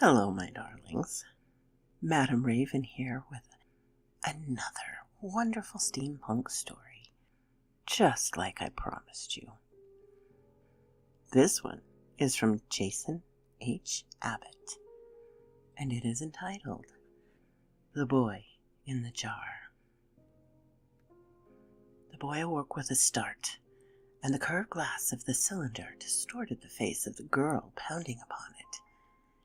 Hello, my darlings. Madam Raven here with another wonderful steampunk story, just like I promised you. This one is from Jason H Abbot, and it is entitled The Boy in the Jar. The boy awoke with a start, and the curved glass of the cylinder distorted the face of the girl pounding upon it.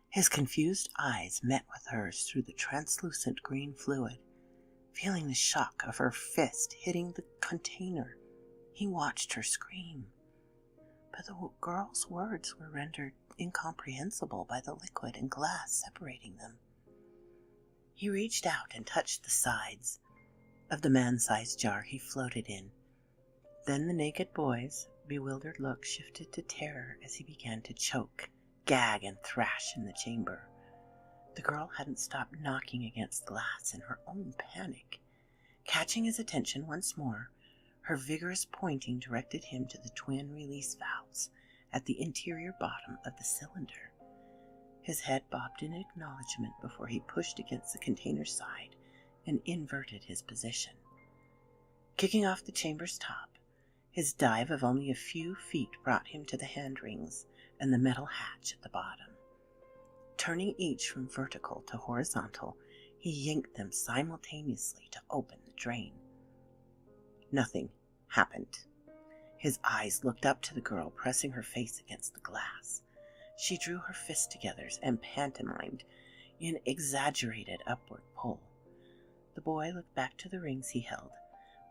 His confused eyes met with hers through the translucent green fluid. Feeling the shock of her fist hitting the container, he watched her scream. But the girl's words were rendered incomprehensible by the liquid and glass separating them. He reached out and touched the sides of the man-sized jar he floated in. Then the naked boy's bewildered look shifted to terror as he began to choke, gag, and thrash in the chamber. The girl hadn't stopped knocking against glass in her own panic. Catching his attention once more, her vigorous pointing directed him to the twin release valves at the interior bottom of the cylinder. His head bobbed in acknowledgement before he pushed against the container's side and inverted his position. Kicking off the chamber's top, his dive of only a few feet brought him to the hand rings and the metal hatch at the bottom. Turning each from vertical to horizontal, he yanked them simultaneously to open the drain. Nothing happened. His eyes looked up to the girl, pressing her face against the glass. She drew her fists together and pantomimed in exaggerated upward pull. The boy looked back to the rings he held.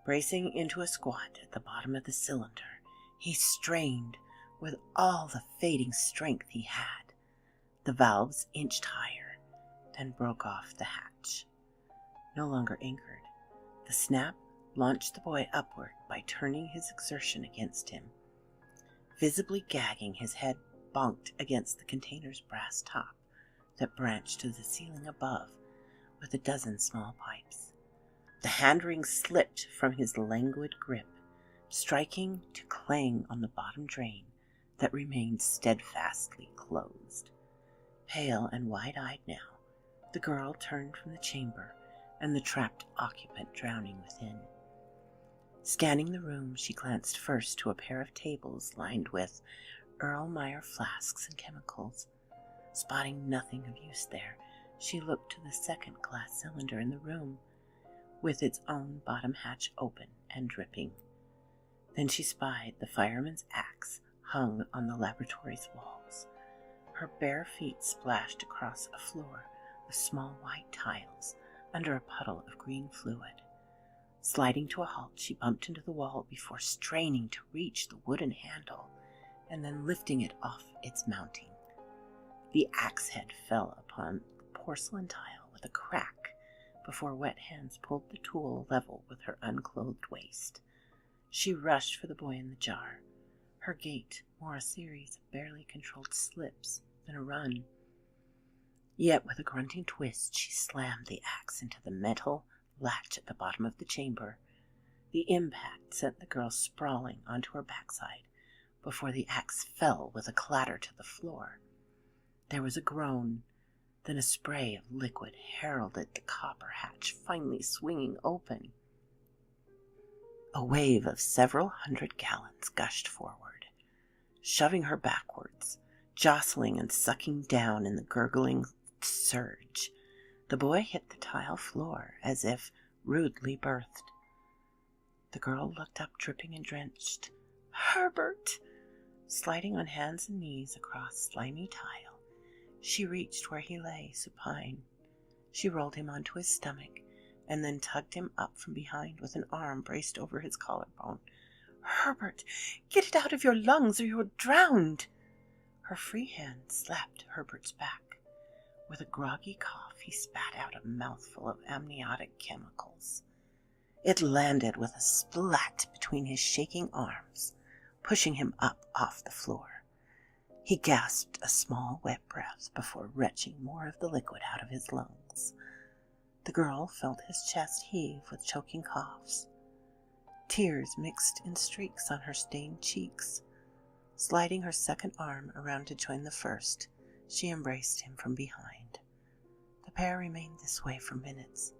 Bracing into a squat at the bottom of the cylinder, he strained with all the fading strength he had. The valves inched higher, then broke off the hatch. No longer anchored, the snap launched the boy upward by turning his exertion against him. Visibly gagging, his head bonked against the container's brass top that branched to the ceiling above with a dozen small pipes. The hand ring slipped from his languid grip, striking to clang on the bottom drain that remained steadfastly closed. Pale and wide-eyed now, the girl turned from the chamber and the trapped occupant drowning within. Scanning the room, she glanced first to a pair of tables lined with Erlenmeyer flasks and chemicals. Spotting nothing of use there, she looked to the second glass cylinder in the room, with its own bottom hatch open and dripping. Then she spied the fireman's axe hung on the laboratory's walls. Her bare feet splashed across a floor of small white tiles under a puddle of green fluid. Sliding to a halt, she bumped into the wall before straining to reach the wooden handle and then lifting it off its mounting. The axe head fell upon the porcelain tile with a crack before wet hands pulled the tool level with her unclothed waist. She rushed for the boy in the jar, her gait more a series of barely controlled slips than a run. Yet with a grunting twist, she slammed the axe into the metal latch at the bottom of the chamber. The impact sent the girl sprawling onto her backside before the axe fell with a clatter to the floor. There was a groan, then a spray of liquid heralded the copper hatch finally swinging open. A wave of several hundred gallons gushed forward, shoving her backwards, jostling and sucking down in the gurgling surge. The boy hit the tile floor as if rudely birthed. The girl looked up, dripping and drenched. "Herbert!" Sliding on hands and knees across slimy tile, she reached where he lay supine. She rolled him onto his stomach and then tugged him up from behind with an arm braced over his collarbone. "Herbert, get it out of your lungs or you're drowned!" Her free hand slapped Herbert's back. With a groggy cough, he spat out a mouthful of amniotic chemicals. It landed with a splat between his shaking arms, pushing him up off the floor. He gasped a small, wet breath before retching more of the liquid out of his lungs. The girl felt his chest heave with choking coughs. Tears mixed in streaks on her stained cheeks. Sliding her second arm around to join the first, She embraced him from behind. The pair remained this way for minutes.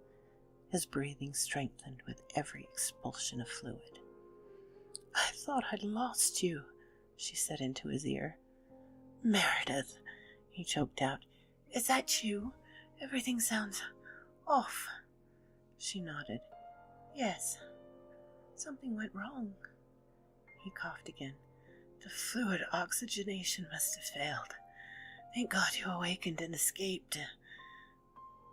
His breathing strengthened with every expulsion of fluid. "I thought I'd lost you," she said into his ear. "Meredith," he choked out. "Is that you? Everything sounds off." She nodded. "Yes. Something went wrong." He coughed again. "The fluid oxygenation must have failed. Thank God you awakened and escaped."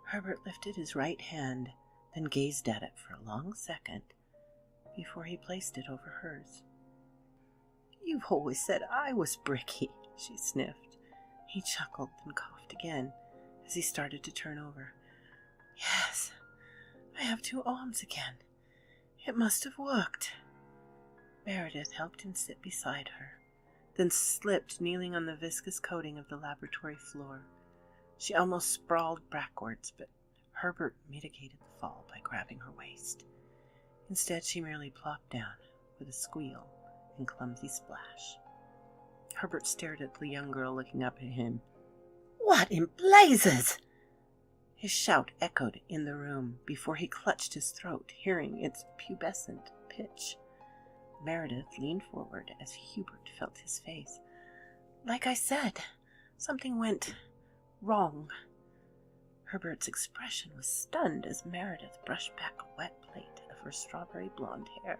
Herbert lifted his right hand, then gazed at it for a long second before he placed it over hers. "You've always said I was bricky," she sniffed. He chuckled and coughed again as he started to turn over. "Yes, I have 2 arms again. It must have worked." Meredith helped him sit beside her, then slipped, kneeling on the viscous coating of the laboratory floor. She almost sprawled backwards, but Herbert mitigated the fall by grabbing her waist. Instead, she merely plopped down with a squeal and clumsy splash. Herbert stared at the young girl looking up at him. "What in blazes?" His shout echoed in the room before he clutched his throat, hearing its pubescent pitch. Meredith leaned forward as Hubert felt his face. "Like I said, something went wrong." Herbert's expression was stunned as Meredith brushed back a wet plait of her strawberry blonde hair.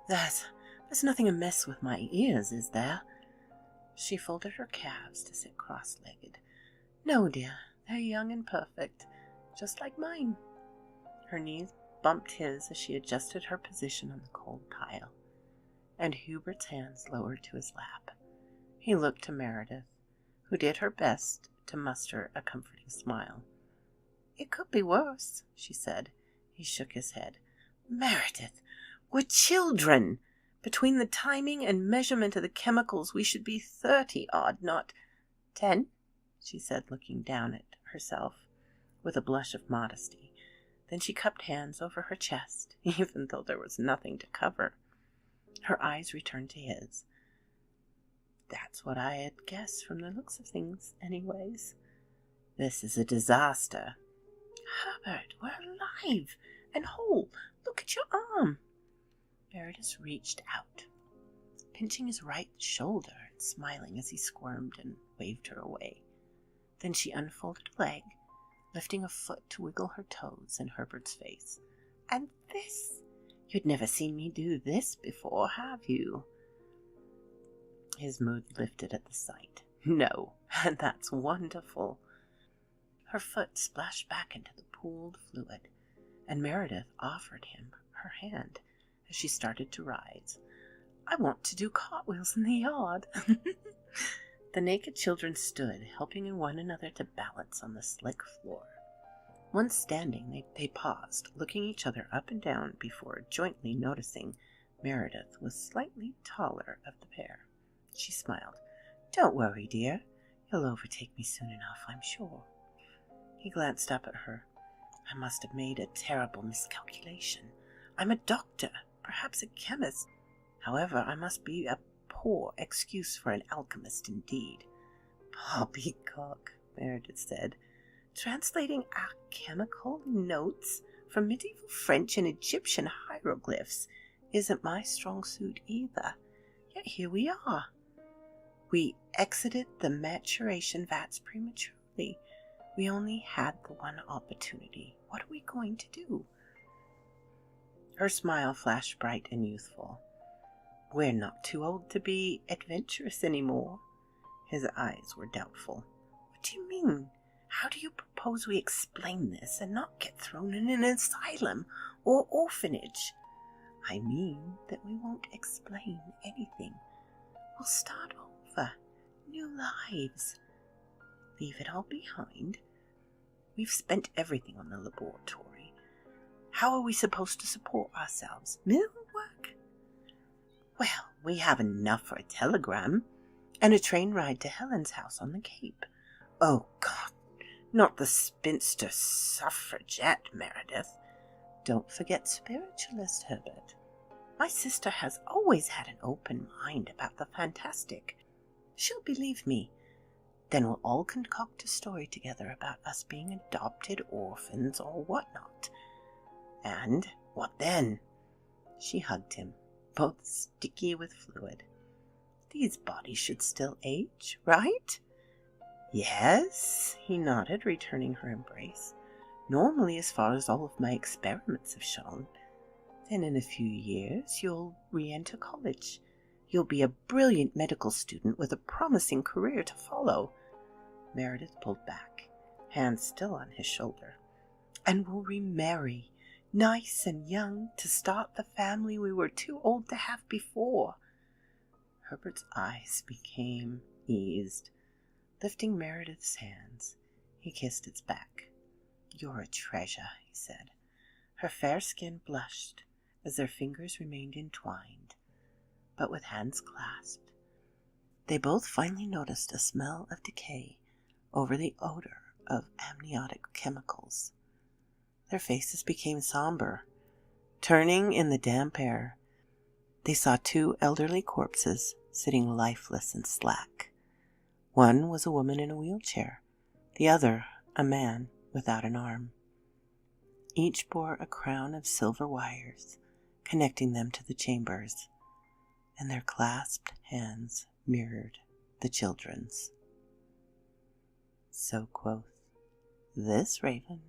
There's nothing amiss with my ears, is there?" She folded her calves to sit cross-legged. "No, dear, they're young and perfect, just like mine." Her knees bumped his as she adjusted her position on the cold tile, and Hubert's hands lowered to his lap. He looked to Meredith, who did her best to muster a comforting smile. "It could be worse," she said. He shook his head. "Meredith, we're children. Between the timing and measurement of the chemicals, we should be 30-odd, not 10, she said, looking down at herself with a blush of modesty. Then she cupped hands over her chest, even though there was nothing to cover. Her eyes returned to his. "That's what I had guessed from the looks of things, anyways. This is a disaster." "Herbert, we're alive and whole. Look at your arm." Meredith reached out, pinching his right shoulder and smiling as he squirmed and waved her away. Then she unfolded a leg, lifting a foot to wiggle her toes in Herbert's face. "And this? You'd never seen me do this before, have you?" His mood lifted at the sight. "No, and that's wonderful." Her foot splashed back into the pooled fluid, and Meredith offered him her hand as she started to rise. "I want to do cartwheels in the yard." The naked children stood, helping one another to balance on the slick floor. Once standing, they paused, looking each other up and down before jointly noticing Meredith was slightly taller of the pair. She smiled. "Don't worry, dear. You'll overtake me soon enough, I'm sure." He glanced up at her. "I must have made a terrible miscalculation. I'm a doctor, perhaps a chemist. However, I must be a poor excuse for an alchemist indeed." "Poppycock," Meredith said. "Translating alchemical notes from medieval French and Egyptian hieroglyphs isn't my strong suit either. Yet here we are. We exited the maturation vats prematurely. We only had the one opportunity. What are we going to do?" Her smile flashed bright and youthful. "We're not too old to be adventurous anymore." His eyes were doubtful. "What do you mean? How do you propose we explain this and not get thrown in an asylum or orphanage?" "I mean that we won't explain anything. We'll start over. New lives. Leave it all behind. We've spent everything on the laboratory. How are we supposed to support ourselves? Mill work? Well, we have enough for a telegram and a train ride to Helen's house on the Cape. Oh, God, not the spinster suffragette, Meredith. Don't forget spiritualist, Herbert. My sister has always had an open mind about the fantastic. She'll believe me. Then we'll all concoct a story together about us being adopted orphans or whatnot. And what then? She hugged him, both sticky with fluid. These bodies should still age, right? Yes, he nodded, returning her embrace. Normally, as far as all of my experiments have shown. Then in a few years, you'll re-enter college. You'll be a brilliant medical student with a promising career to follow. Meredith pulled back, hand still on his shoulder. And we'll remarry, nice and young, to start the family we were too old to have before. Herbert's eyes became eased. Lifting Meredith's hands, he kissed its back. You're a treasure, he said. Her fair skin blushed as their fingers remained entwined, but with hands clasped. They both finally noticed a smell of decay over the odor of amniotic chemicals. Their faces became somber. Turning in the damp air, they saw two elderly corpses sitting lifeless and slack. One was a woman in a wheelchair, the other a man without an arm. Each bore a crown of silver wires connecting them to the chambers, and their clasped hands mirrored the children's. So quoth this raven